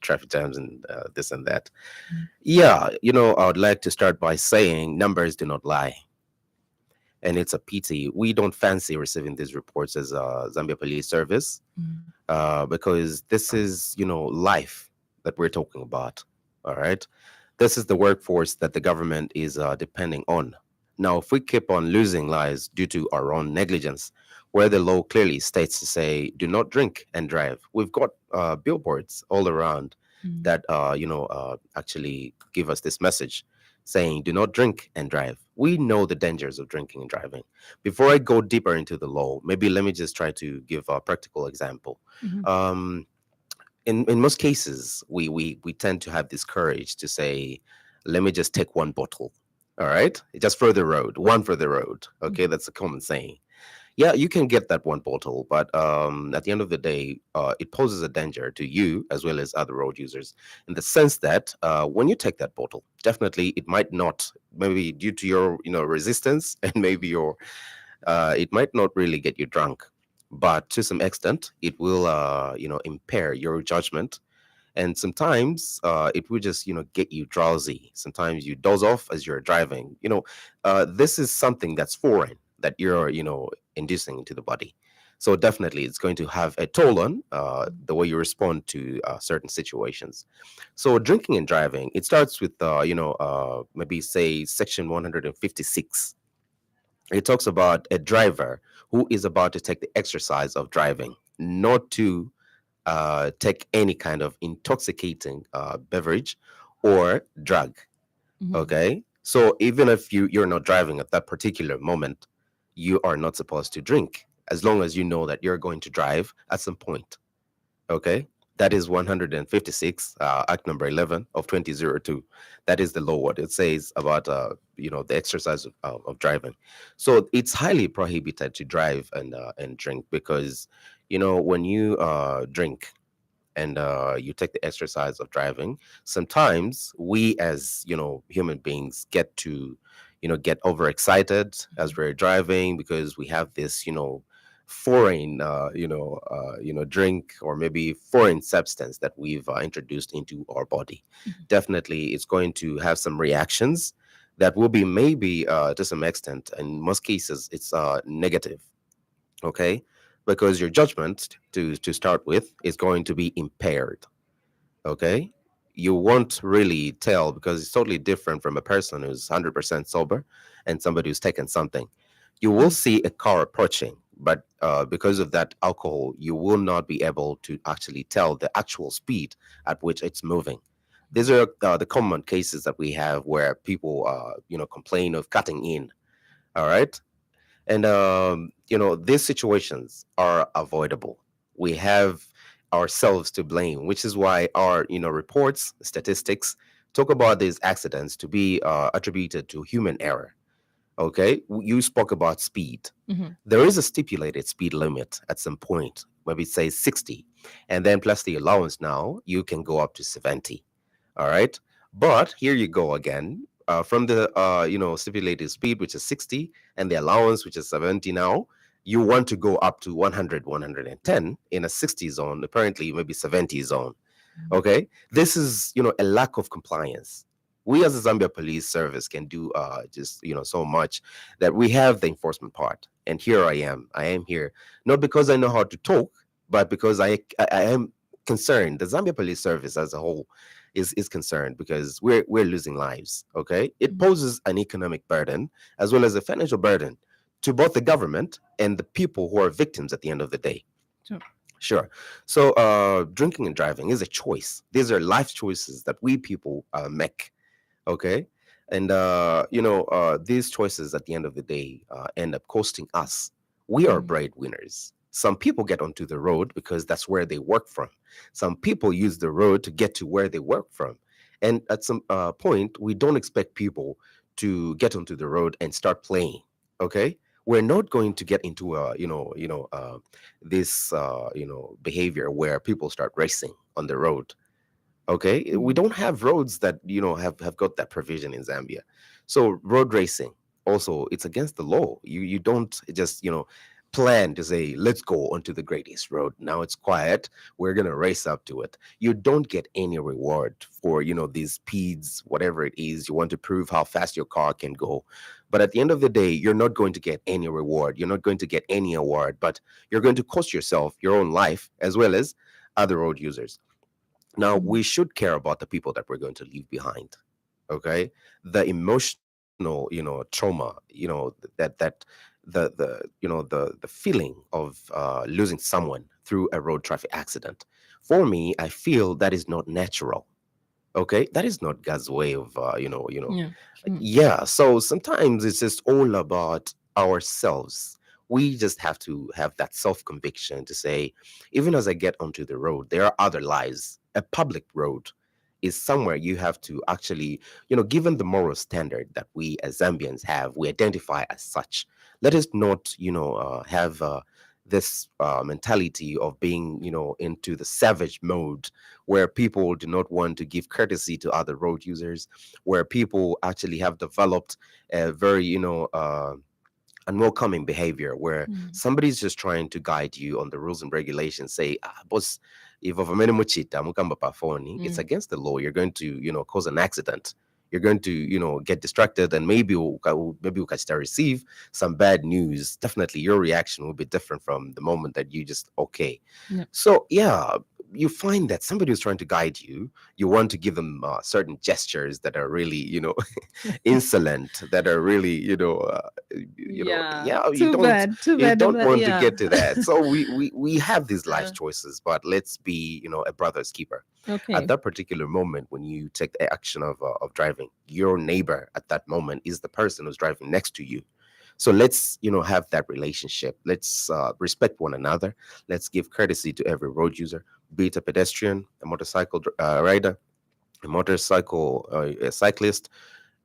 traffic jams and this and that. Mm. Yeah, I would like to start by saying numbers do not lie. And it's a pity. We don't fancy receiving these reports as a Zambia Police Service Mm. because this is, life that we're talking about. All right. This is the workforce that the government is depending on. Now, if we keep on losing lives due to our own negligence, where the law clearly states to say, do not drink and drive, we've got billboards all around Mm. that, actually give us this message saying, do not drink and drive. We know the dangers of drinking and driving. Before I go deeper into the law, maybe let me just try to give a practical example. Mhm. Um, in most cases, we tend to have this courage to say, let me just take one bottle. All right, just for the road, one for the road. Okay, Mhm. that's a common saying. Yeah, you can get that one bottle, but at the end of the day, it poses a danger to you as well as other road users, in the sense that when you take that bottle, definitely it might not, maybe due to your resistance, and maybe your it might not really get you drunk, but to some extent, it will impair your judgment, and sometimes it will just get you drowsy. Sometimes you doze off as you're driving. This is something that's foreign that you're inducing into the body. So definitely it's going to have a toll on the way you respond to certain situations. So drinking and driving, it starts with maybe say section 156. It talks about a driver who is about to take the exercise of driving, not to take any kind of intoxicating beverage or drug. Mhm. Okay. So even if you're not driving at that particular moment, you are not supposed to drink as long as you know that you're going to drive at some point. Okay. That is 156, Act number 11 of 2002. That is the law. What it says about, the exercise of driving. So it's highly prohibited to drive and drink because, when you drink and you take the exercise of driving, sometimes we as human beings get to get overexcited as we're driving because we have this foreign drink or maybe foreign substance that we've introduced into our body. Mhm. Definitely it's going to have some reactions that will be maybe to some extent, in most cases it's negative. Okay, because your judgment to start with is going to be impaired. Okay, you won't really tell because it's totally different from a person who's 100% sober and somebody who's taken something. You will Mhm. see a car approaching, but because of that alcohol, you will not be able to actually tell the actual speed at which it's moving. These are the common cases that we have where people complain of cutting in. All right, and these situations are avoidable. We have ourselves to blame, which is why our reports, statistics talk about these accidents to be attributed to human error. Okay, you spoke about speed. Mhm. There is a stipulated speed limit at some point, maybe say 60, and then plus the allowance now, you can go up to 70. All right. But here you go again. From the stipulated speed, which is 60, and the allowance, which is 70 now, you want to go up to 100, 110 in a 60 zone, apparently maybe 70 zone. Okay. This is, a lack of compliance. We as a Zambia Police Service can do just, so much that we have the enforcement part. And here I am. I am here, not because I know how to talk, but because I am concerned. The Zambia Police Service as a whole is concerned because we're losing lives. Okay, it Mhm. poses an economic burden as well as a financial burden to both the government and the people who are victims at the end of the day. Sure. Sure. So, drinking and driving is a choice. These are life choices that we people make. Okay. And, these choices at the end of the day end up costing us. We are Mhm. breadwinners. Some people get onto the road because that's where they work from. Some people use the road to get to where they work from. And at some point, we don't expect people to get onto the road and start playing. Okay. We're not going to get into a, this, behavior where people start racing on the road. Okay, we Mhm. don't have roads that have got that provision in Zambia. So road racing also, it's against the law. You don't just plan to say, let's go onto the greatest road. Now it's quiet. We're going to race up to it. You don't get any reward for, these speeds, whatever it is. You want to prove how fast your car can go. But at the end of the day, you're not going to get any reward. You're not going to get any award, but you're going to cost yourself your own life as well as other road users. Now, Mhm. we should care about the people that we're going to leave behind. Okay, the emotional, trauma, the feeling of losing someone through a road traffic accident. For me, I feel that is not natural. Okay, that is not God's way of Yeah. Mm. yeah. So sometimes it's just all about ourselves. We just have to have that self conviction to say, even as I get onto the road, there are other lives. A public road is somewhere you have to actually, given the moral standard that we as Zambians have, we identify as such. Let us not, have this mentality of being, into the savage mode where people do not want to give courtesy to other road users, where people actually have developed a very, unwelcoming behavior where Mm. somebody's just trying to guide you on the rules and regulations. Say, boss, if of a muchita mukamba pafoni, it's Mm. against the law. You're going to, cause an accident. You're going to, get distracted, and maybe you can still receive some bad news. Definitely, your reaction will be different from the moment that you just okay. Yeah. So yeah, you find that somebody who's trying to guide you, you want to give them certain gestures that are really, insolent, that are really, Yeah. yeah, Too bad. Too you bad don't about want to yeah. get to that. So we have these life Uh, choices, but let's be, a brother's keeper. At okay. that particular moment, when you take the action of driving, your neighbor at that moment is the person who's driving next to you. So let's, have that relationship. Let's respect one another. Let's give courtesy to every road user, be it a pedestrian, a motorcycle rider, a cyclist,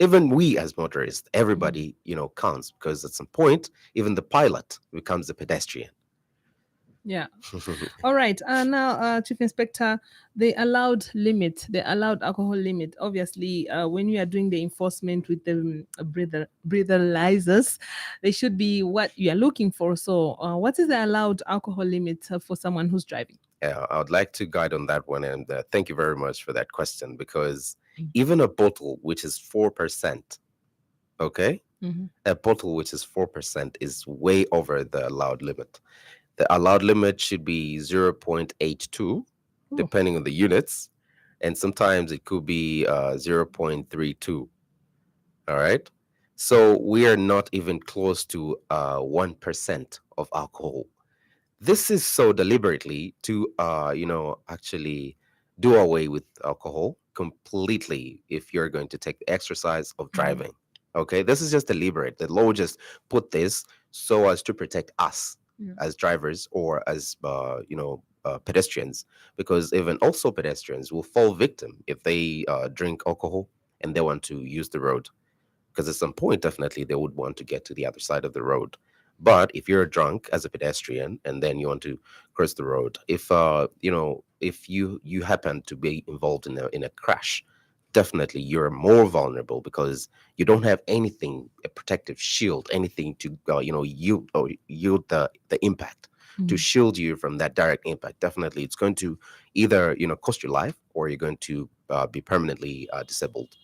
even we as motorists. Mm. Everybody, counts, because at some point, even the pilot becomes a pedestrian. Yeah. All right. Now, Chief Inspector, the allowed alcohol limit. Obviously, when you are doing the enforcement with the breathalyzers, they should be what you are looking for. So, what is the allowed alcohol limit for someone who's driving? Yeah, I would like to guide on that one, and thank you very much for that question, because Mm. even a bottle which is 4%, okay, Mhm. a bottle which is 4% is way over the allowed limit. The allowed limit should be 0.82, Oh. depending on the units, and sometimes it could be 0.32. All right. So we are not even close to 1% of alcohol. This is so deliberately to, actually do away with alcohol completely if you're going to take the exercise of Mhm. driving. Okay. This is just deliberate. The law just put this so as to protect us Yeah. as drivers or as, pedestrians, because even also pedestrians will fall victim if they drink alcohol and they want to use the road, because at some point definitely they would want to get to the other side of the road. But if you're drunk as a pedestrian and then you want to cross the road, if you happen to be involved in a crash, definitely you're more vulnerable, because you don't have anything, a protective shield, anything to yield the impact, to Mhm. shield you from that direct impact. Definitely it's going to either cost your life, or you're going to be permanently disabled.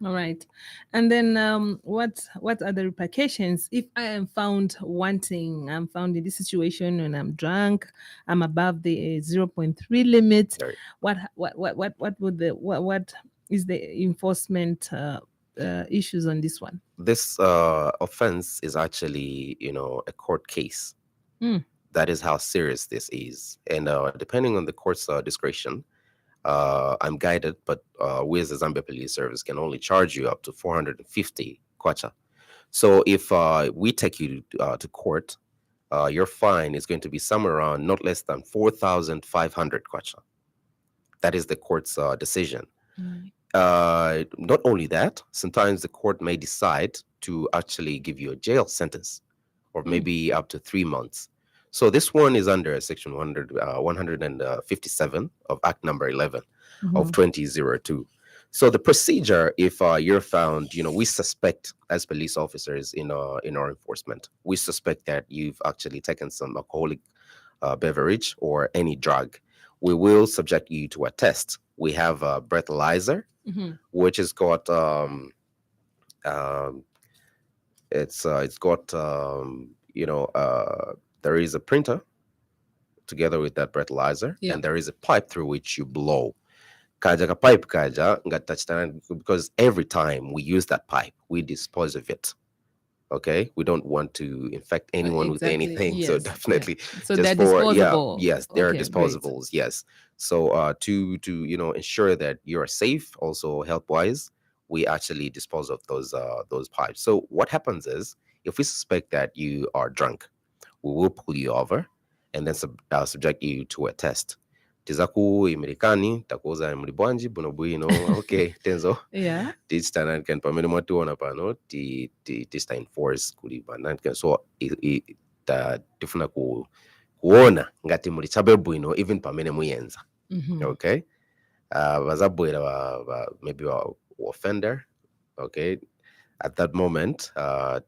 All right. And then what are the repercussions if I am found wanting? I'm found in this situation when I'm drunk, I'm above the zero point 0.3 limit. What would the what is the enforcement issues on this one? This offense is actually, a court case. Mm. That is how serious this is. And depending on the court's discretion, I'm guided, but we as the Zambia Police Service can only charge you up to 450 kwacha. So if we take you to court, your fine is going to be somewhere around not less than 4,500 kwacha. That is the court's decision. Mm. Not only that, sometimes the court may decide to actually give you a jail sentence, or Mm. maybe up to 3 months. So this one is under Section 157 of Act Number 11 of Mhm. 2002. So the procedure, if you're found, we suspect as police officers in our enforcement, we suspect that you've actually taken some alcoholic beverage or any drug. We will subject you to a test. We have a breathalyzer, Mm-hmm. which has got um, it's got there is a printer together with that breathalyzer, Yeah. and there is a pipe through which you blow. Kaja ka pipe kaja nga touchdown, because every time we use that pipe, we dispose of it. Okay, we don't want to infect anyone with Exactly. anything, so Yes. Yeah. definitely So they're just for, yeah, disposable. yes, there are Okay, great. disposables, yes. So to ensure that you're safe also health wise, we actually dispose of those pipes. So what happens is, if we suspect that you are drunk, we will pull you over and then subject you to a test. Tizaku imirikani takuza mlibwanji buno bwino, okay tenzo Yeah. tichitananikan pamene mwationa pano tichita enforce kuli pananikan, so tifuna kuona ngati muli chabe bwino even pamene muyenza. Mm-hmm. Okay, vazabwera maybe offender. Okay, at that moment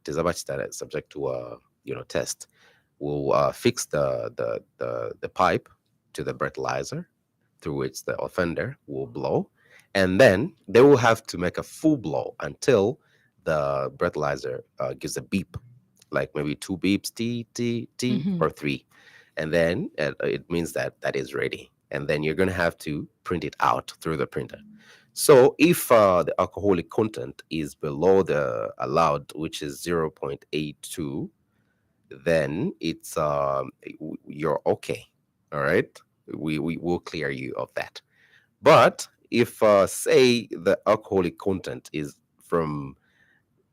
tizabachita subject to a test. We'll fix the pipe to the breathalyzer through which the offender will blow, and then they will have to make a full blow until the breathalyzer gives a beep, like maybe two beeps, t t t, Mm-hmm. or three, and then it means that that is ready. And then you're gonna have to print it out through the printer. So if the alcoholic content is below the allowed, which is 0.82, then it's you're okay. All right, we will clear you of that. But if say the alcoholic content is from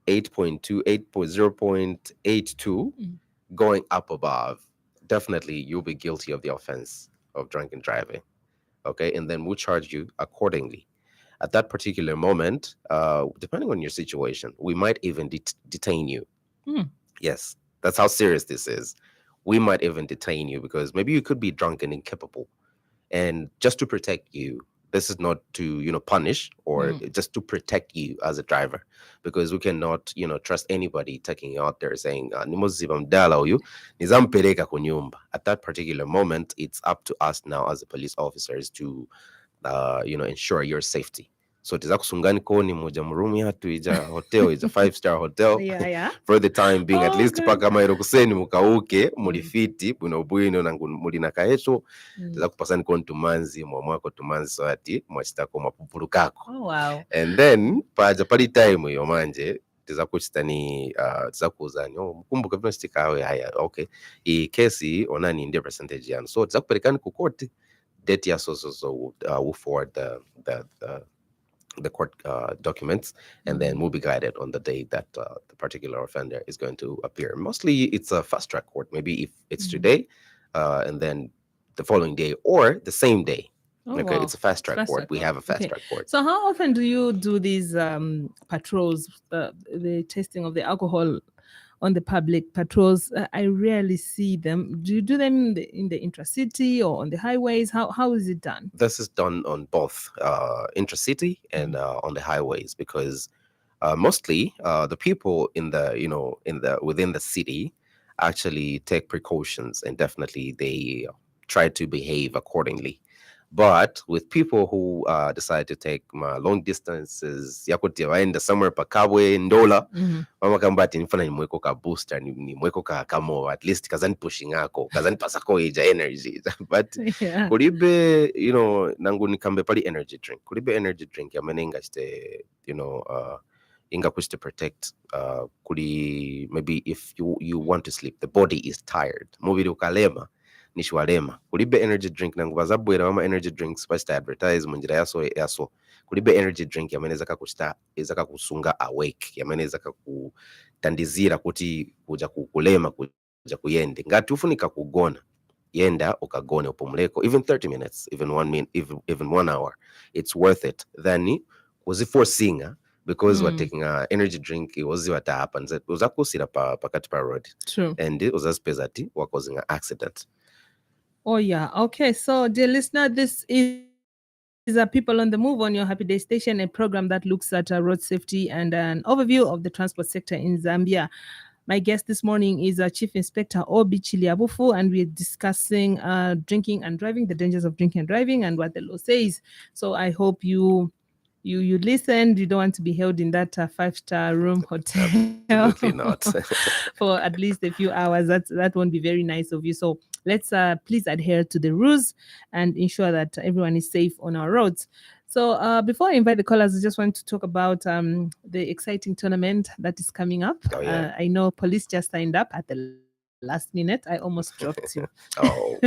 8.2, 8.0.82, Mm. going up above, definitely you'll be guilty of the offense of drunken driving. Okay, and then we'll charge you accordingly. At that particular moment, depending on your situation, we might even detain you. Mm. Yes, that's how serious this is. We might even detain you because maybe you could be drunk and incapable. And just to protect you, this is not to, punish, or Mm. just to protect you as a driver, because we cannot, trust anybody taking you out there saying, "Nimuziba mdala huyu, nizampeleka kunyumba." At that particular moment, it's up to us now as the police officers to ensure your safety. So tiza kusungani koni moja murumi hatu ija hotel, ija five-star hotel Yeah, yeah. for the time being, at Oh, least good. paka mairo kuseni mukauke Mm. mulifiti bwino bwino nangu muli na kaesho. Mm. Tiza kupasani koni tumanzi mwamwako tumanzi so ati mwachitako mapupulukako, Oh, wow. and then paja pali time iyo manje tiza kuchitani tiza kuuzani, mkumbuka vino chitika awe haya, okay, iyi kesi onani ndiye percentage yanu, so tiza kupelekani ku court. Date ya so will forward the court documents, and then Mm. we'll be guided on the day that the particular offender is going to appear. Mostly it's a fast track court, maybe if it's Mm. today, and then the following day or the same day. Oh, Okay, wow. it's a fast It's track fast court. track We court. have a fast Okay. track court. So how often do you do these patrols, the testing of the alcohol on the public patrols? I rarely see them. Do you do them in the intracity or on the highways? How is it done? This is done on both intracity and Mhm. on the highways, because mostly the people in the within the city actually take precautions, and definitely they try to behave accordingly. But with people who decide to take long distances, yakuti waenda somewhere pakabwe ndola, Mhm. mama kambati nifana nimweko ka booster, nimweko ka kamo, at least kazani pushing ako kazani pasako ija energy but Yeah. kulibe nangu nikambe pali energy drink, kulibe energy drink yamenenga chite inga kuch to protect kuli, maybe if you want to sleep, the body is tired, mubiri ukalema nishwalema, kulibe energy drink nangu bazabwera mama energy drinks bachita advertise munjira yaso kulibe energy drink yamene zaka kusunga awake, yamene zaka kutandizira kuti kuja kukulema kuja kuyende ngati ufunika kugona, yenda ukagone upumuleko, even 30 minutes, even 1 minute, even 1 hour, it's worth it than kuziforcinga because we're Mm. taking a energy drink iwozi wata happens uzakusira pakati pa road, True. and uzazipeza ati were causing an accident. Oh, yeah. Okay. So, dear listener, this is People on the Move on your Happy Day station, a program that looks at road safety and an overview of the transport sector in Zambia. My guest this morning is Chief Inspector Obby Chilyabufu, and we're discussing drinking and driving, the dangers of drinking and driving, and what the law says. So I hope you listened. You don't want to be held in that 5-star room hotel Absolutely not. for at least a few hours. That won't be very nice of you. So let's please adhere to the rules and ensure that everyone is safe on our roads. So before I invite the callers, I just want to talk about the exciting tournament that is coming up. Oh, yeah. I know police just signed up at the last minute. I almost dropped you. Oh,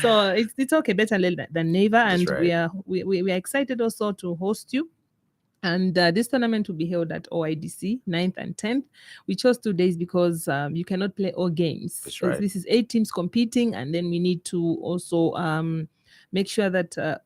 So it's okay, better late than never, and that's we right. are excited also to host you. And this tournament will be held at OIDC 9th and 10th. We chose 2 days because you cannot play all games. That's right. This is 8 teams competing, and then we need to also make sure that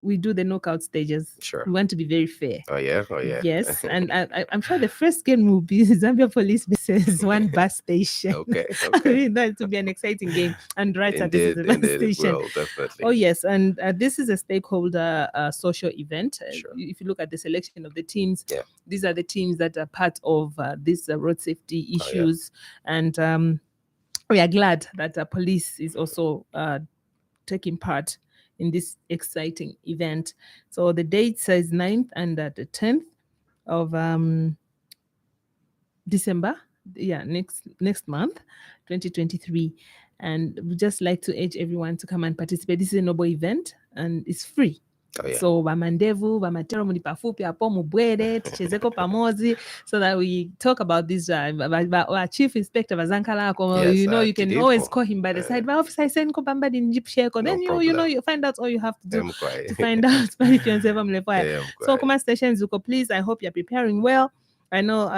we do the knockout stages. We Sure. want to be very fair. Oh, yeah. Oh, yeah. Yes, and I'm sure the first game will be Zambia Police versus one bus station. Okay. I Okay. mean, that will be an exciting game, and right at this is the bus Indeed, it station. will, definitely. Oh yes, and this is a stakeholder social event. Sure. If you look at the selection of the teams, Yeah. these are the teams that are part of these road safety Oh, yeah. issues, and we are glad that the police is also taking part in this exciting event. So the date says 9th and the 10th of December. Yeah, next month, 2023. And we just like to urge everyone to come and participate. This is a noble event and it's free. Oh, yeah. So bamandevu bamatero mulipafupi hapo mubwere tuchezeko pamozi, so that we talk about this our chief inspector Bazankalako. Yes, You can always Chidipo. call him by the side. But officer I send ko bambadi njipsheko. Then No you find out all you have to do Mkwai. to find out if you're Yeah, so Mkwai. Kuma Station Zuko, please, I hope you're preparing well. I know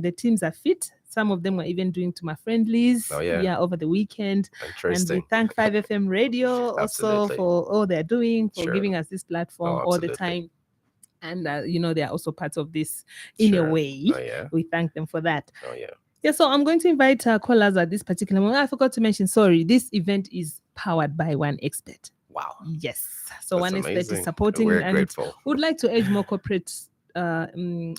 the teams are fit. Some of them were even doing to my friendlies Oh, yeah. over the weekend. And we Interesting. thank 5FM Radio also Absolutely. for all they're doing, for Sure. giving us this platform Oh, all the absolutely. time. And they are also part of this in a Sure. way. Oh, yeah. We thank them for that. Oh, yeah. Yeah, so I'm going to invite callers at this particular moment. I forgot to mention, sorry, this event is powered by One Expert. Wow. Yes. So That's One Expert is amazing. supporting, We're and grateful. would like to urge more corporate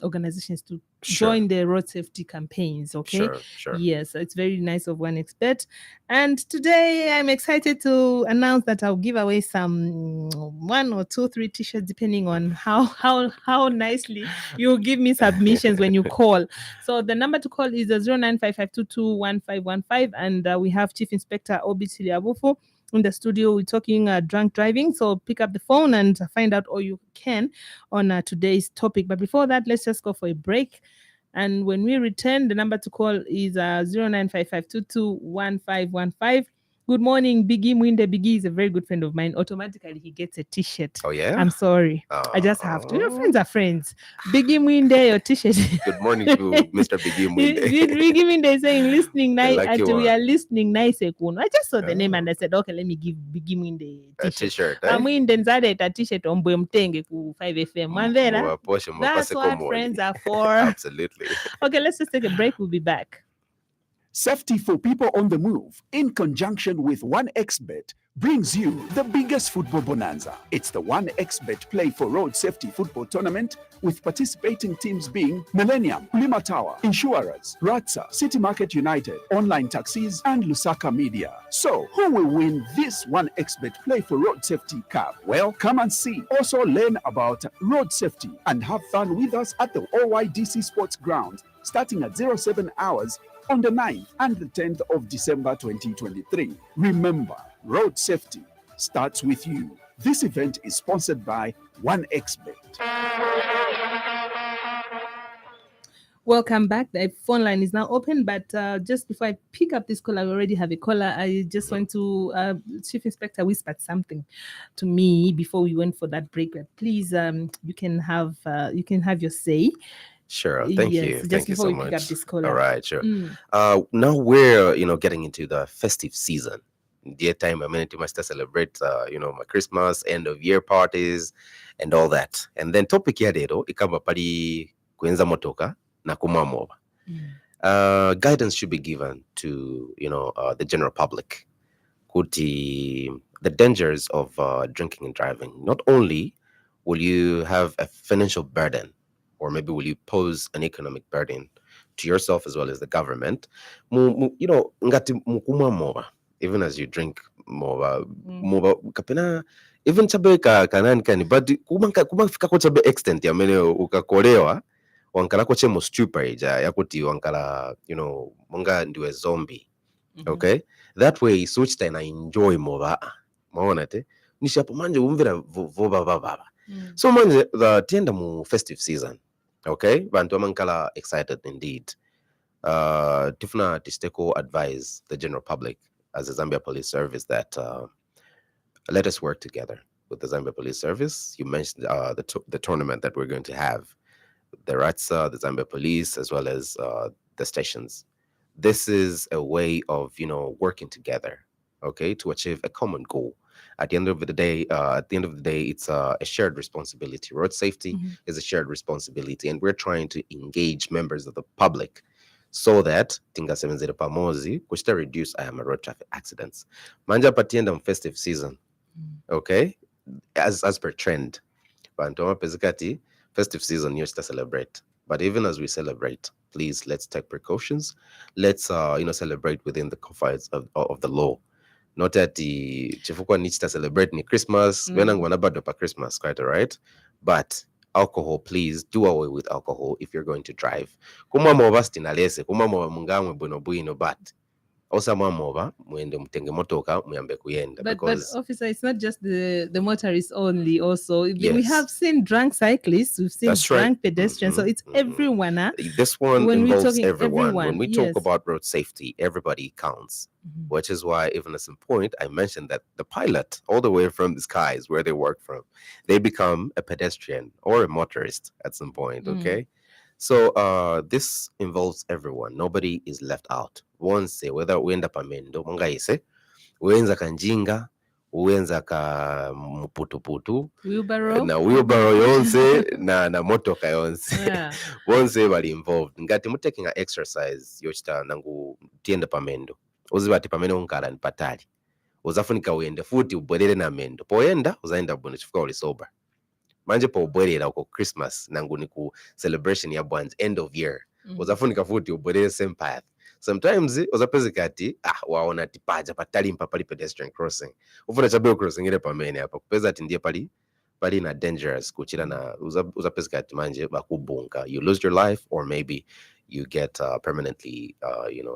organizations to Sure. join the road safety campaigns. Okay. Sure. Sure. Yes, it's very nice of One Expert. And today I'm excited to announce that I'll give away some 1 or 2, 3 t-shirts, depending on how nicely you give me submissions when you call. So the number to call is 0955221515, and we have Chief Inspector Obby Chilyabufu in the studio. We're talking drunk driving. So pick up the phone and find out all you can on today's topic. But before that, let's just go for a break. And when we return, the number to call is 0955221515. Good morning, Biggie Mwinde. Biggie is a very good friend of mine. Automatically, he gets a t-shirt. Oh, yeah. I'm sorry. I just have to. Friends are friends. Biggie Mwinde, your t-shirt. Good morning to Mr. Biggie Mwinde. Biggie Mwinde is saying listening I nice. like your We are one. listening nice. I just saw the name and I said, okay, let me give Biggie Mwinde A t-shirt. t-shirt. Eh? Mwinde nzade a t-shirt ombwe mtenge ku 5FM. Mwandera. Mwaposhe, That's mwapase what komoni. friends are for. Absolutely. Okay, let's just take a break. We'll be back. Safety for people on the move, in conjunction with OneXBet, brings you the biggest football bonanza. It's the OneXBet Play for Road Safety Football Tournament, with participating teams being Millennium, Lima Tower, Insurers, Ratsa, City Market United, Online Taxis, and Lusaka Media. So, who will win this OneXBet Play for Road Safety Cup? Well, come and see. Also learn about road safety and have fun with us at the OYDC Sports Ground, starting at 07 hours on the 9th and the 10th of December 2023. Remember, road safety starts with you. This event is sponsored by OneXBet. Welcome back. The phone line is now open, but just before I pick up this call, I already have a caller. I just want to, Chief Inspector whispered something to me before we went for that break. But please, you can have your say. Sure. Thank you. Just Thank you before so we much. pick up this caller. All right. Sure. Now we're getting into the festive season. Dear time, I mean, must celebrate my Christmas, end of year parties, and all that. And then topic ya lero ikamba pali kuenza motoka na kumamoba. Guidance should be given to the general public. Kuti the dangers of drinking and driving. Not only will you have a financial burden, or maybe will you pose an economic burden to yourself as well as the government. Ngati mukumwa mowa, even as you drink mowa, mowa kapena even chabe kanani kani, but kuma fika ko chabe extent ya mene ukakolewa wankala ko chemo stupid yakuti wankala monga ndiwe zombie. Okay, that way switch na enjoy mowa maona te nishapo manje umvira voba baba. So manje the tienda mu festive season. Okay, bantu amankala excited indeed. Tifuna Tisteko advise the general public as a Zambia Police Service that let us work together with the Zambia Police Service. You mentioned the tournament that we're going to have, the Ratsa, the Zambia Police, as well as the stations. This is a way of working together, okay, to achieve a common goal. At the end of the day, it's a shared responsibility. Road safety is a shared responsibility, and we're trying to engage members of the public so that tinga sevenzere pamozi kuchita reduce road traffic accidents. Manja patienda festive season, okay, as per trend. Bantoma pezikati festive season used to celebrate. But even as we celebrate, please let's take precautions. Let's celebrate within the confines of the law. Not at the chifukwa needs to celebrate ni Christmas, when bado pa Christmas, quite all right. But alcohol, please do away with alcohol if you're going to drive. Kuma mova stinalese, kuma mova mungamwe buino, but also mova mwende mtenge motoka muyambe kuyenda. But officer, it's not just the motorists only. Also, we have seen drunk cyclists, we've seen drunk pedestrians, so it's everyone. This one involves everyone. When we talk about road safety, everybody counts. Which is why, even at some point, I mentioned that the pilot, all the way from the skies where they work from, they become a pedestrian or a motorist at some point. Okay. So this involves everyone. Nobody is left out. Once whether uenda pamendo mungaise, uenza kanjinga, uenza ka muputuputu, na wheelbarrow yonse na motoka yonse. Once bali involved. Ngati mutaking an exercise yochita nangu tienda pamendo. Uzibati pamendo unkala ni patali. Uzafunika uende futi ubwerere na mendo. Poenda uzaenda bune chifika uli sober. Manje po ubwerera uko Christmas nangu ni ku celebration ya bwanzi end of year. Uzafunika futi ubwerere same path. Sometimes uzapezekati waona tipaja patali mpapali pedestrian crossing. Ufuna chabe crossing ile pamene hapa kupeza ati ndiye pali na dangerous kuchira na uzapezekati manje bakubunga. You lose your life or maybe you get permanently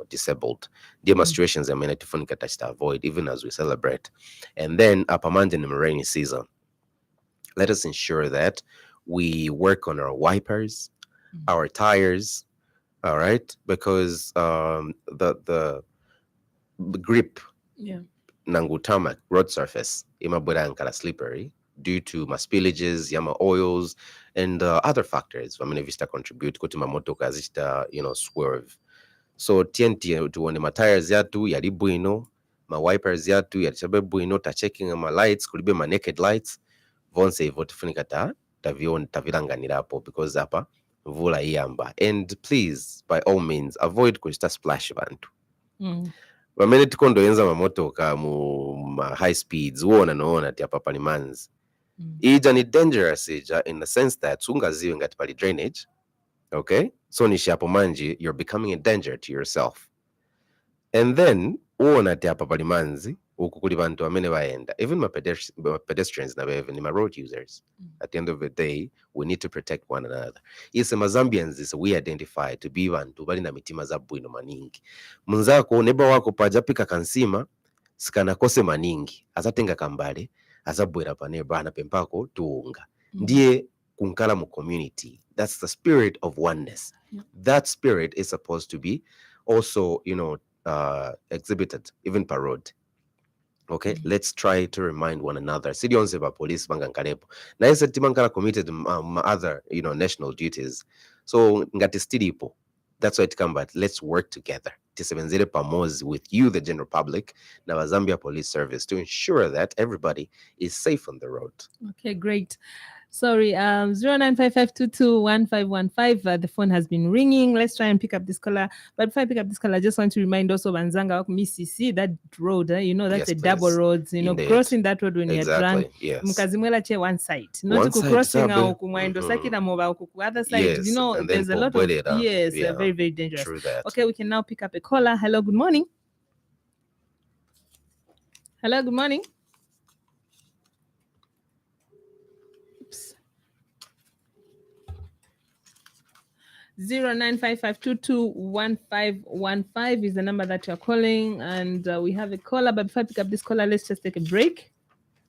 disabled. Demonstrations are many different to avoid even as we celebrate. And then upamanje in the rainy season, let us ensure that we work on our wipers, our tires, all right, because the grip nangu tarmac road surface imabwera ankala slippery due to spillages, yama oils, and other factors. I mean, if you contribute kuti mamotoka zita swerve. So TNT tuone ma tires yatu yali bwino, ma wipers yatu yali bwino, ta checking ma lights kulibe ma naked lights vonse hivyo tufunika tavilanganirapo because hapa mvula iyamba. And please by all means avoid kuchita splash bantu. Pamene tikondoyenza mamotoka mu high speeds uona noona ti apa pali manzi. Ija ni dangerous ija in the sense that sungaziwe ngati pali drainage. Okay, so nishapo manji you're becoming a danger to yourself. And then uona ti apa pali manzi ukukuli bantu amene baenda, even my pedestrians na even my road users. At the end of the day, we need to protect one another. Yes, Zambians is we identify to be bantu bali na mitima za bwino maningi. Munzako neba wako pajapika kansima sikana kose maningi azatenga kambale azabwera pane bana pempako tuunga. Ndiye kunkala mu community. That's the spirit of oneness. That spirit is supposed to be also exhibited even per road. Okay, let's try to remind one another. City on Seva police bangankanepo. Na yesa timankala committed other national duties. So ngati stidipo. That's why it come, but let's work together. Tisebenzele pamozi with you, the general public, na Zambia Police Service to ensure that everybody is safe on the road. Okay, great. Sorry, 0955221515. The phone has been ringing. Let's try and pick up this caller. But before I pick up this caller, I just want to remind also Banzanga Mississippi, that road, that's Yes, a double please. road. Indeed. Crossing that road when you're drunk. Exactly. Yes. Mukazimwela che one side. One Not to side, crossing Zabe. our kumaindo sakina mova other side. Yes, and then There's a lot of Pobwelera. yes, Yeah, very, very dangerous. true that. Okay, we can now pick up a caller. Hello, good morning. Hello, good morning. Oops. 0955221515 is the number that you're calling, and we have a caller. But before I pick up this caller, let's just take a break.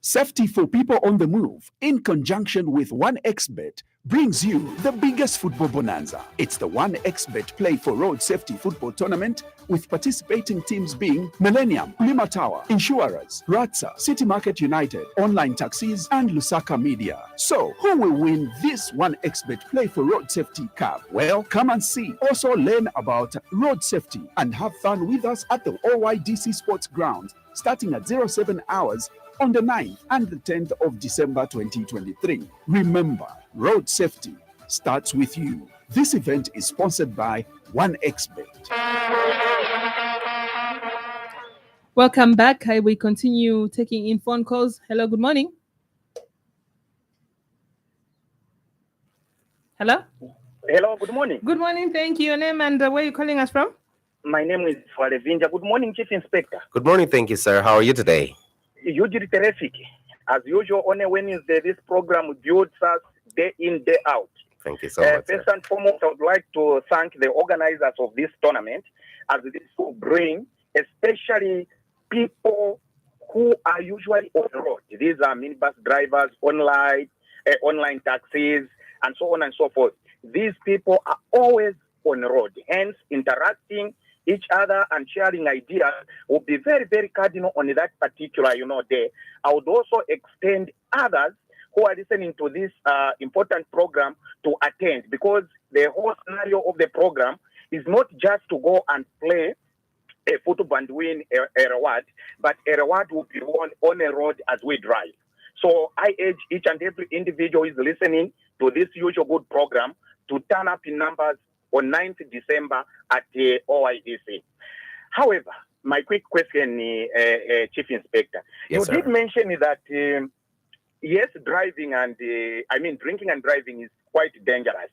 Safety for people on the move, in conjunction with 1xBet, brings you the biggest football bonanza. It's the 1xBet Play for Road Safety Football Tournament, with participating teams being Millennium, Lima Tower, Insurers, Ratsa, City Market United, Online Taxis, and Lusaka Media. So, who will win this 1xBet Play for Road Safety Cup? Well, come and see. Also learn about road safety and have fun with us at the OYDC Sports Grounds, starting at 07 hours on the 9th and the 10th of December 2023. Remember, road safety starts with you. This event is sponsored by 1xBet. Welcome back. I will continue taking in phone calls. Hello, good morning. Hello? Hello, good morning. Good morning. Thank you. Your name and where are you calling us from? My name is Falevinja. Good morning, Chief Inspector. Good morning. Thank you, sir. How are you today? You did terrific. As usual, on a Wednesday, this program builds us day in, day out. Thank you so much. First and foremost, I would like to thank the organizers of this tournament, as this will bring, especially people who are usually on the road. These are minibus drivers, online taxis, and so on and so forth. These people are always on the road, hence interacting each other and sharing ideas will be very, very cardinal on that particular, day. I would also extend others who are listening to this important program to attend, because the whole scenario of the program is not just to go and play a football and win a reward, but a reward will be won on a road as we drive. So I urge each and every individual who is listening to this usual good program to turn up in numbers on 9th December at the OIDC. However, my quick question, Chief Inspector. Yes, you sir. did mention that, yes, driving and, drinking and driving is quite dangerous.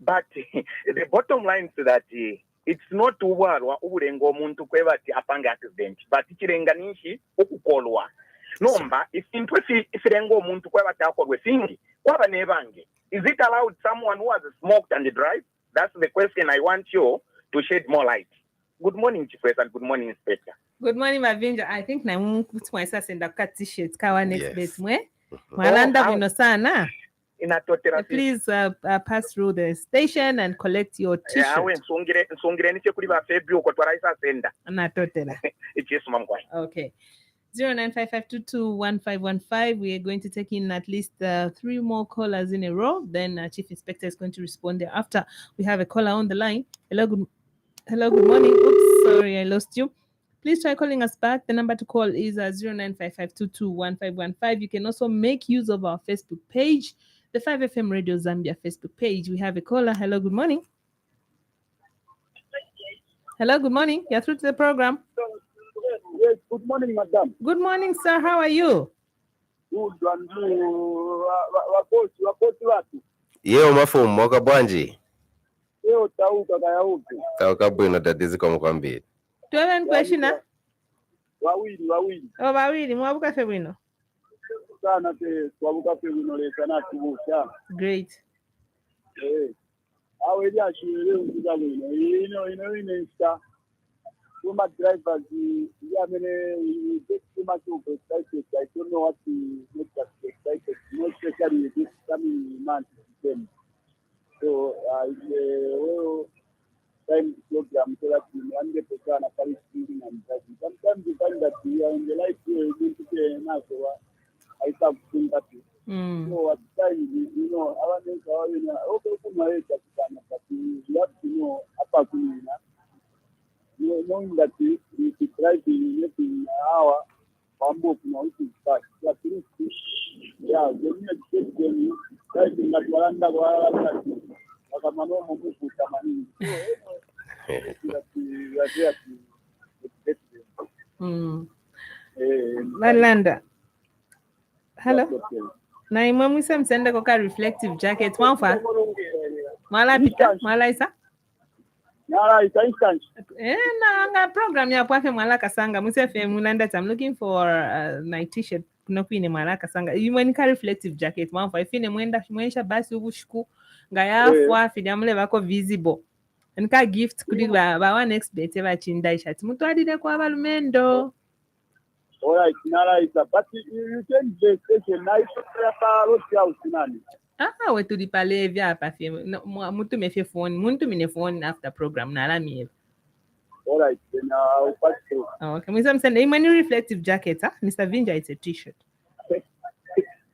But the bottom line is that it's not uwarwa uburengo muntu kwebati apanga accident, but ichirenganishi okukolwa. Nomba, if ifirengo muntu kwebati akolwe singi, kwaba nebange. Is it allowed someone who has smoked and drive? That's the question I want you to shed more light. Good morning, Chifwesa, and good morning, Inspector. Good morning, Mavinja. I think na mutwesa senda ka t-shirt kawa next base mwe. Mhm. Malanda wino sana. Please pass through the station and collect your t-shirt. Nsungire niche kuri ba Febio ko twaraisa senda. Natotela. It's just mamkwai. Okay. 0955221515. We are going to take in at least 3 more callers in a row. Then Chief Inspector is going to respond thereafter. We have a caller on the line. Hello, good morning. Oops, sorry, I lost you. Please try calling us back. The number to call is 0955221515. You can also make use of our Facebook page, the 5FM Radio Zambia Facebook page. We have a caller. Hello, good morning. Hello, good morning. You're through to the program. Yes, good morning, madam. Good morning, sir. How are you? Good, and wakosi watu. Yeo mafumu mwaka bwanji. Leo tauka kaya upi. Tauka bwino tatizi kwa mkwambiri. Tuwe nkweshina? Wawili. Oh, wawili. Mwabuka fe bwino? Sana te, wabuka fe bwino lesa na kibucha. Great. Awe ya shule unguza bwino. Ino insta. Tuma drivers, we take too much of excited. I don't know what to make us excited, not especially this coming month. So, time program so that we understand a Paris speaking and driving. Sometimes we find that we are in the light now, so I start to think that. So at the time, our name is okay, but you have to know about knowing that we drive in an hour, Bambo, is back. Yeah, jengine chicken like natwalanda kwa kama nomo muku tamani. Balanda. Hello. Na imwe mwise msende koka reflective jacket mwafa. Mwala pita, mwala isa. Yara it's instant. Na nga program ya pwafe mwala kasanga. Mwise fe mulanda I'm looking for my t-shirt. Kuna kuine mwala kasanga. Imwe nika reflective jacket mwafa. Ifine mwensha basi ubushiku. Nga ya fwa fide amule bako visible. Nika gift kuli ba one expert eba chinda ishati. Mutu adide kwa balumendo. All right, Nara is but you can just take a nice nani. We tulipale vya hapa fie. Mutu mefe phone. Muntu mine phone after program na la miye. All right, then I'll pass through. Okay, Mr. Msende, imani reflective jacket, huh? Mr. Vinja, it's a t-shirt.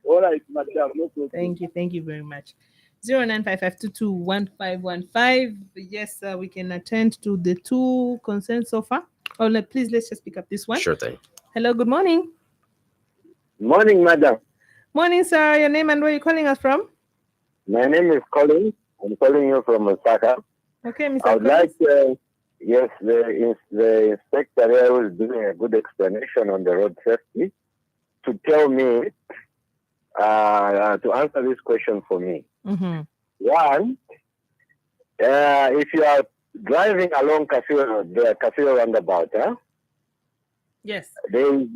All right, madam, no problem. Thank you very much. 0955221515. Yes, we can attend to the two concerns so far. Please, let's just pick up this one. Sure thing. Hello, good morning. Morning, madam. Morning, sir. Your name and where are you calling us from? My name is Colin. I'm calling you from Osaka. Okay, Mr. I would Collins. like, yes, the inspector there was doing a good explanation on the road safety to tell me, to answer this question for me. Mm-hmm. One, if you are driving along the Casio roundabout, Yes. there is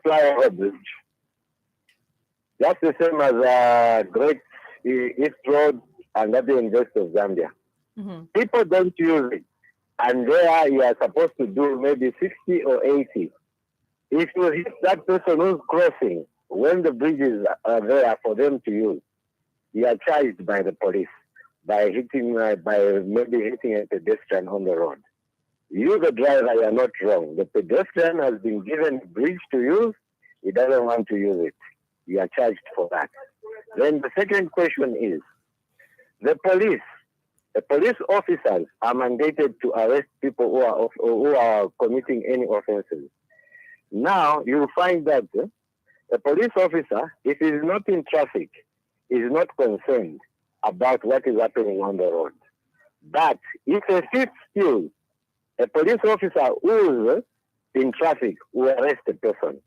flyover bridge. That's the same as Great East Road and that the University of Zambia. Mm-hmm. People don't use it. And there you are supposed to do maybe 60 or 80. If you hit that person who's crossing when the bridges are there for them to use, you are charged by the police by maybe hitting a pedestrian on the road. You, the driver, you are not wrong. The pedestrian has been given a bridge to use. He doesn't want to use it. You are charged for that. Then the second question is, the police officers are mandated to arrest people who are committing any offenses. Now, you find that a police officer, if he is not in traffic, is not concerned about what is happening on the road. But if a thief steals, a police officer who is in traffic will arrest the person.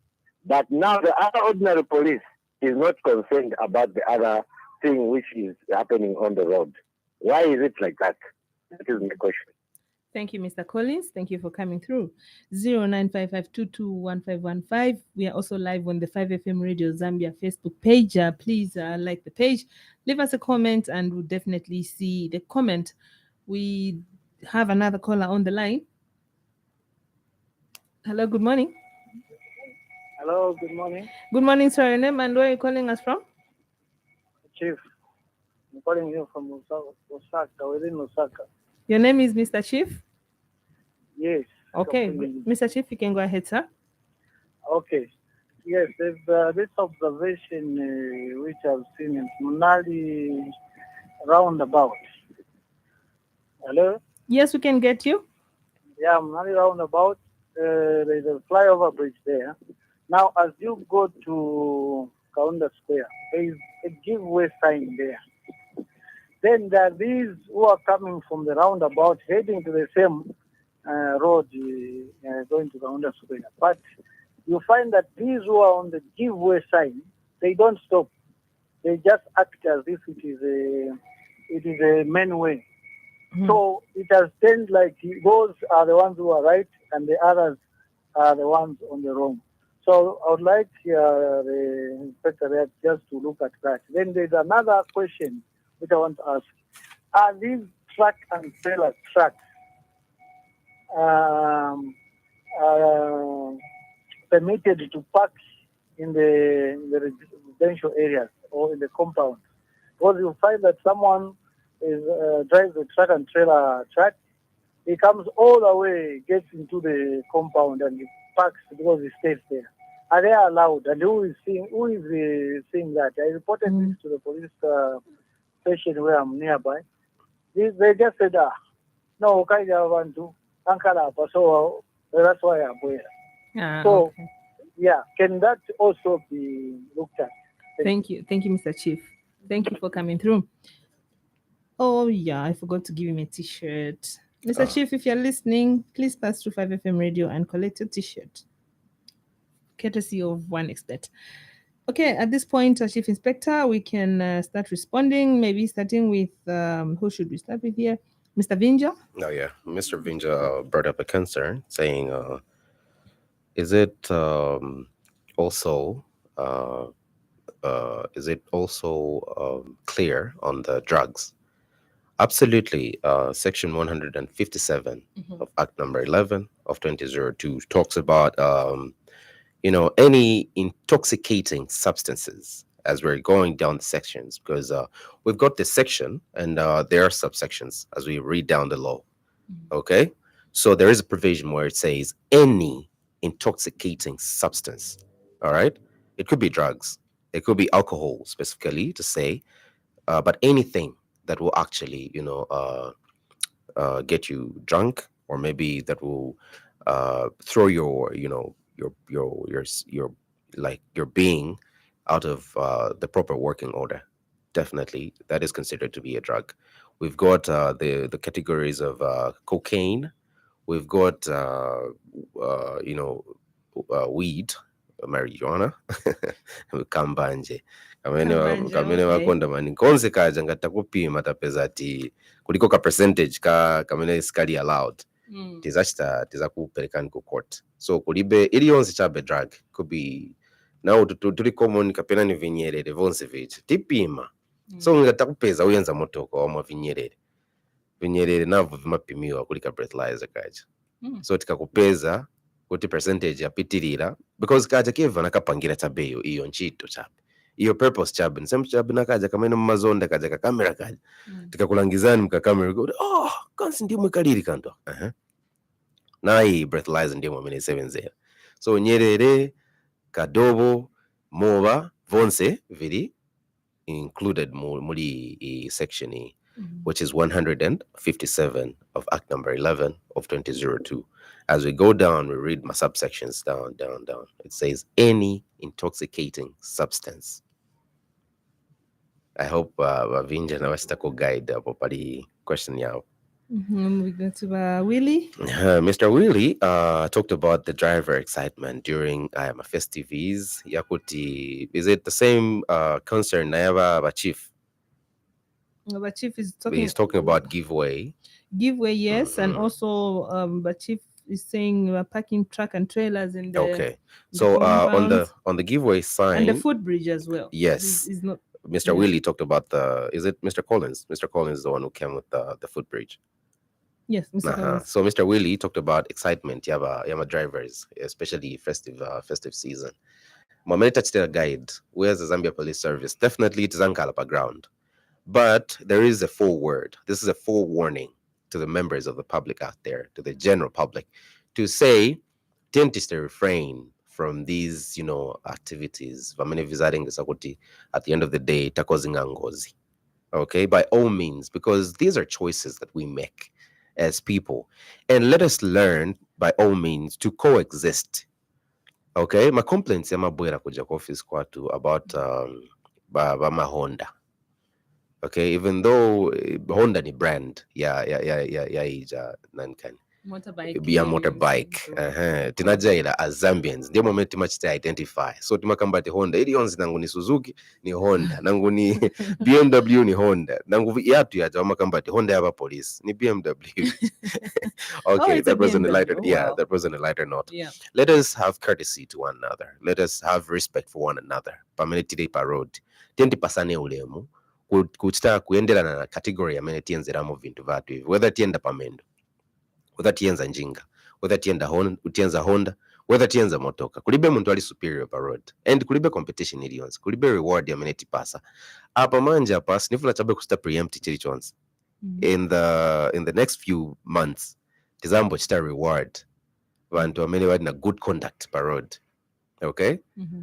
But now the other ordinary police is not concerned about the other thing which is happening on the road. Why is it like that? That is my question. Thank you, Mr. Collins. Thank you for coming through. 0955221515. We are also live on the 5FM Radio Zambia Facebook page. Please like the page. Leave us a comment and we'll definitely see the comment. We have another caller on the line. Hello, good morning. Hello, good morning. Good morning, sir. Your name and where are you calling us from? Chief. I'm calling you from Osaka, within Osaka. Your name is Mr. Chief? Yes. Okay, Mr. Chief, you can go ahead, sir. Okay. Yes, there's this observation which I've seen in Munali roundabout. Hello? Yes, we can get you. Yeah, Munali roundabout. There's a flyover bridge there. Now, as you go to Kaunda Square, there is a giveaway sign there. Then there are these who are coming from the roundabout, heading to the same road, going to Kaunda Square. But you find that these who are on the giveaway sign, they don't stop. They just act as if it is a main way. Mm-hmm. So it has turned like those are the ones who are right and the others are the ones on the wrong. So I would like the inspector there just to look at that. Then there's another question which I want to ask. Are these truck and trailer trucks permitted to park in the residential areas or in the compound? Because you find that someone drives a truck and trailer truck, he comes all the way, gets into the compound and he parks because he stays there. Are they allowed? And who is seeing that? I reported this to the police station where I'm nearby. They just said, no, okay, so that's why I'm here. So, Okay. yeah, can that also be looked at? Thank you, Mr. Chief. Thank you for coming through. Oh yeah, I forgot to give him a T-shirt. Mr. Chief, if you're listening, please pass through 5FM radio and collect your T-shirt, courtesy of One Expert. Okay, at this point, Chief Inspector, we can start responding. Maybe starting with who should we start with here? Mr. Vinja? Oh yeah, Mr. Vinja brought up a concern, saying, is it also uh, clear on the drugs? Absolutely. Section 157 of Act number 11 of 2002 talks about any intoxicating substances, as we're going down the sections, because we've got this section and there are subsections as we read down the law. Okay, so there is a provision where it says any intoxicating substance. All right, it could be drugs, it could be alcohol specifically to say, but anything that will actually get you drunk, or maybe that will throw your like your being out of the proper working order. Definitely that is considered to be a drug. We've got the categories of cocaine. We've got weed, marijuana, kambanje kamene Okay. wakonda mani konse kaja ngatakupima tapeza ti kuliko ka percentage kamene isikali allowed tizakuperekani ku court. So kulibe iliyonse chabe drug could be now tuli common kapena ni vinyerere vonse vichi tipima. So ngatakupeza uyenza motoko wa vinyerere navo vimapimiwa kulika breathalyzer kaja. So tikakupeza kuti percentage yapitirira because kaja kiva nakapangira chabeyo iyo nchito chabe iyo purpose chabe nsemu chabe nakaja kamene mumazonda kaja kakamera kaja tikakulangizani mkakamera kuti kansi ndimwe kaliri kanto nayi breathalyzer ndimwe amene isevenzera. So nyerere, kadobo, mowa vonse vili included muli section which is 157 of Act number 11 of 2002. As we go down, we read my subsections down. It says any intoxicating substance. I hope Vinja na wastako guide popali question yao. We go to Willie. Mr. Willie talked about the driver excitement during festivities. Yakuti, is it the same concern Nayaba Chief? But Chief is He's talking about giveaway. Giveaway, yes, and also but Chief is saying we're parking truck and trailers in the okay. So on the giveaway sign and the footbridge as well. Yes, is not. Mr. Willie talked about is it Mr. Collins? Mr. Collins is the one who came with the footbridge. Yes, Mr. Collins. So Mr. Willie talked about excitement. Yama drivers, especially festive season. Mamene touched a guide. Where's the Zambia Police Service? Definitely it is Ankalapa ground. But there is a foreword. This is a forewarning to the members of the public out there, to the general public, to say, tend to refrain from these, activities. Vamene visiting Sakuti at the end of the day, takozinga ngozi. Okay, by all means, because these are choices that we make as people. And let us learn, by all means, to coexist. Okay, my complaints yamabwera kuja ku office kwatu about Bama Honda. Okay, even though Honda ni brand, nankani motorbike tinajaira as Zambians ndio moment timachita identify. So timakamba ati Honda ili yonzi nangu ni Suzuki ni Honda, nangu ni BMW ni Honda, nangu yatu ya jamakamba ati Honda yaba police ni BMW. Okay, that was on a lighter that was on a lighter note. Let us have courtesy to one another. Let us have respect for one another. Pamenetire pa road tendi pasane ulemu kuchita kuendelana na category amene tienzeramo vintu vatu hivi, whether tienda pamendo, whether tienza njinga, whether tienza Honda, whether tienza motoka, kulibe muntu ali superior pa road, and kulibe competition iliyonse, kulibe reward amene tipasa apa manja pas nifuna chabe kusta preempt chili chonse. In the next few months tizambo chita reward vantu amene wadi na good conduct pa road. Okay,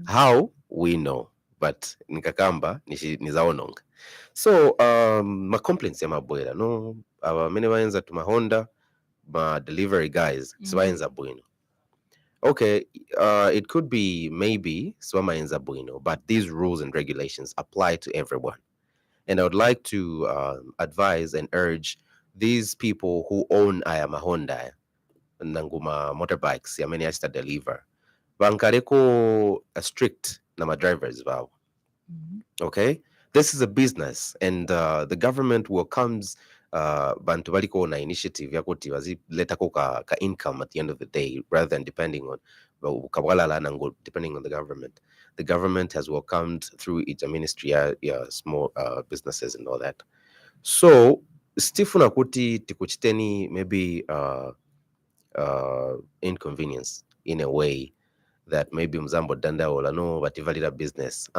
how we know, but nikakamba nizaononga. So my complaints yamabwera no many wayenza to my Honda, my delivery guys sibayenza bwino. Okay, it could be maybe Swama in Zabuino, but these rules and regulations apply to everyone. And I would like to advise and urge these people who own Ayama Honda Nanguma motorbikes, yamene yachita deliver. Bankareko strict na drivers vow. Okay, this is a business, and the government welcomes bantu baliko na initiative yakuti baziletako ka income at the end of the day, rather than depending on depending on the government. The government has welcomed through its ministry small businesses and all that. So stifuna kuti tikuchiteni maybe inconvenience in a way that maybe mzambo dandaula no bativalira business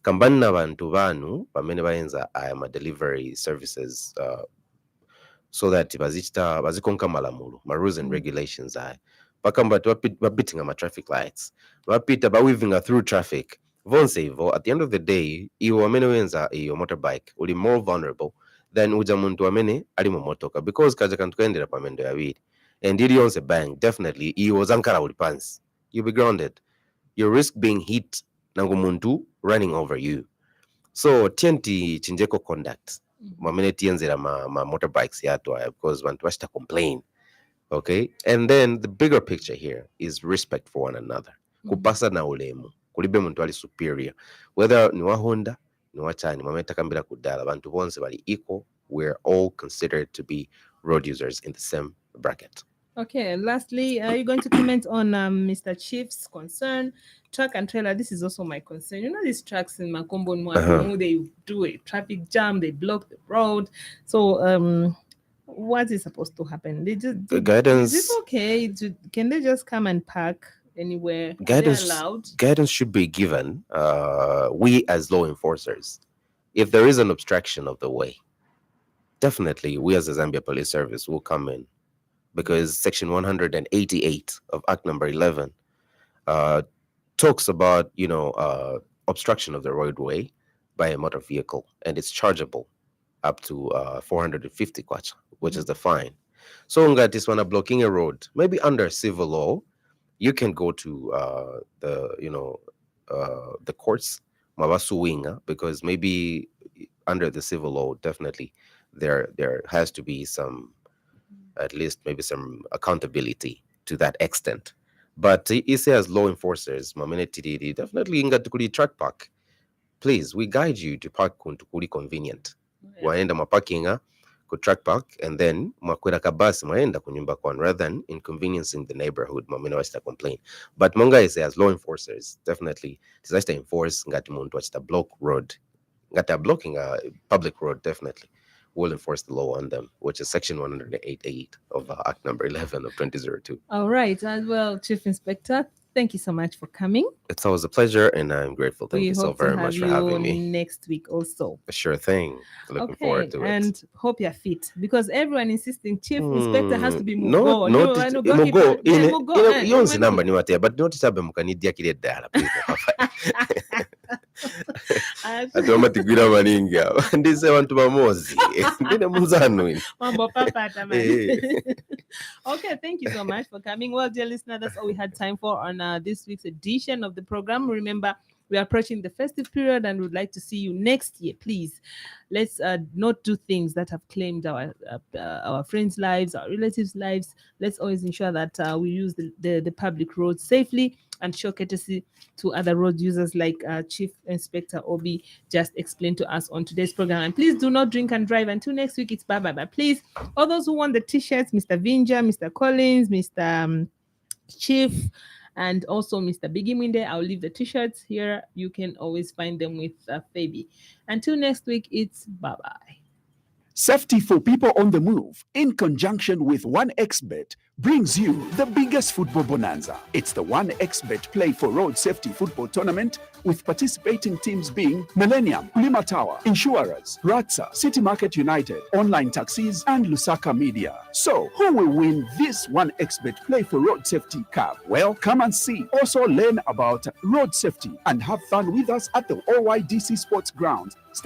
kambani na bantu banu pamene bayenza ayama delivery services so that bazikonka malamulo ma rules and regulations aya pakamba babitinga ma traffic lights bapita baweaving through traffic vonse ivo at the end of the day iwe amene wenza iyo motorbike uli more vulnerable than uja muntu amene ali mu motoka, because kaja kantu kaendera pamendo yawiri and ili yonse bang, definitely iwe zankara uli pansi, you'll be grounded, you risk being hit nangu muntu running over you. So tienti chinjeko conduct mamene tienzera ma motorbikes yato because bantu bashita complain. Okay, and then the bigger picture here is respect for one another. Kupasa na ulemu kulibe muntu ali superior, whether ni wa Honda ni wa chani mameta kambira kudala bantu bonse bali equal. We're all considered to be road users in the same bracket. Okay, lastly, are you going to comment on Mr. Chief's concern? Truck and trailer, this is also my concern. You know, these trucks in Makombo, they do a traffic jam, they block the road. So, what is supposed to happen? The guidance. Is it okay? Can they just come and park anywhere? Guidance should be given. We as law enforcers, if there is an obstruction of the way, definitely we as the Zambia Police Service will come in, because Section 188 of Act Number 11 talks about obstruction of the roadway by a motor vehicle, and it's chargeable up to 450 kwacha, which is the fine. So ngatis wana blocking a road, maybe under civil law, you can go to the courts, mabasuwinga, because maybe under the civil law, definitely there has to be some, at least maybe some accountability to that extent. But ise as law enforcers, mamene definitely inga tukuli truck park. Please, we guide you to park kuntukuli convenient. Waenda maparkinga ku truck park, and then makwera kabasi maenda kunyumba kwan, rather than inconveniencing the neighborhood. Mamene wachita complain. But monga ise as law enforcers, definitely tisachita enforce ngati muntu wachita block road. Ngati blocking a public road, definitely will enforce the law on them, which is Section 188 of Act Number 11 of 2002. All right. As well, Chief Inspector, thank you so much for coming. It's always a pleasure, and I'm grateful. Thank you so very much for having me. Next week also. Sure thing. Looking forward to it. And hope you're fit, because everyone insisting Chief Inspector has to be Mugo. Yonzi number ni wate, but don't sabe mukanidia kile dala, please. Atoma tigwira maninga. Ndise wantu bamozi. Ndine muzanu. Mambo papa man. Okay, thank you so much for coming. Well, dear listener, that's all we had time for on this week's edition of the program. Remember, we are approaching the festive period and would like to see you next year. Please, let's not do things that have claimed our friends' lives, our relatives' lives. Let's always ensure that we use the public roads safely and show courtesy to other road users, like Chief Inspector Obby just explained to us on today's program. And please do not drink and drive. Until next week, it's bye-bye. But please, all those who want the t-shirts, Mr. Vinja, Mr. Collins, Mr. Chief, and also Mr. Biggie Minde, I'll leave the t-shirts here. You can always find them with Fabi. Until next week, it's bye-bye. Safety for people on the move, in conjunction with 1xBet, brings you the biggest football bonanza. It's the 1xBet Play for Road Safety Football Tournament, with participating teams being Millennium, Lima Tower, Insurers, Ratsa, City Market United, Online Taxis, and Lusaka Media. So, who will win this 1xBet Play for Road Safety Cup? Well, come and see. Also learn about road safety and have fun with us at the OYDC Sports Grounds.